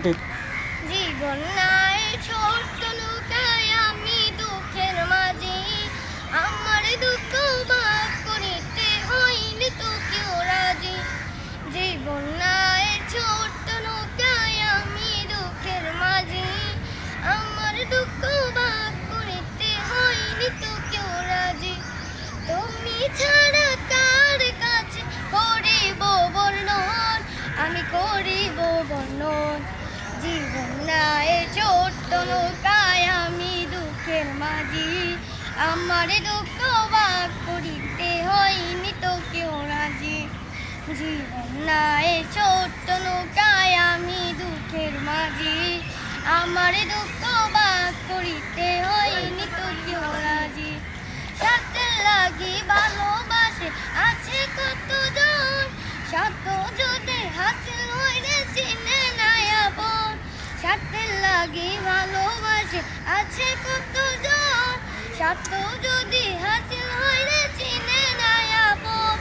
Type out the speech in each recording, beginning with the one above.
জীবন নাই ছোট্ট নৌকায় আমি দুঃখের মাঝে আমার দুঃখ ভাগ করিতে হইলে তো কেউ রাজি। জীবন নাই ছোট্ট নৌকায় আমি দুঃখের মাঝে আমার দুঃখ ভাগ করিতে হইলে তো কেউ রাজি। তুমি ছাড়া কার কাছে করিব বর্ণন, আমি করিব বর্ণন। জীবন নাই ছোট্ট নৌকায় আমি দুঃখের মাঝি আমার দুঃখ ভাগ করিতে হয়নি তো কেউ রাজি। জীবন নাই ছোট্ট নৌকায় আমি দুঃখের মাঝি আমার দুঃখ ভাগ করিতে হয়নি তো কেউ রাজি। সাথে লাগি ভালোবাসে আছে কতজন, সাথ যদি হাসিল হইলে চিনে নাই আপন। সাথে লাগি ভালোবাসে আছে কতজন, সাথ যদি হাসিল হইলে চিনে নাই আপন।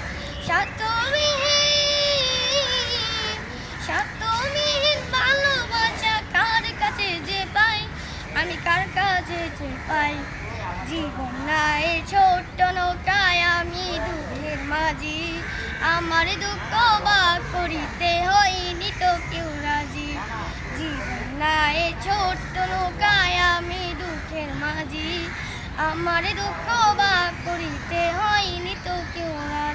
স্বার্থবিহীন ভালোবাসা কার কাছে যে পাই, আমি কার কাছে যে পাই। জীবন নাই ছোট্ট নৌকায় আমি দুঃখের মাঝি আমার দুঃখ ভাগ করিতে হয়নি তো কেউ রাজি। জীবন নাই ছোট্ট নৌকায় আমি দুঃখের মাঝি আমার দুঃখ ভাগ করিতে হয়নি তো কেউ রাজি।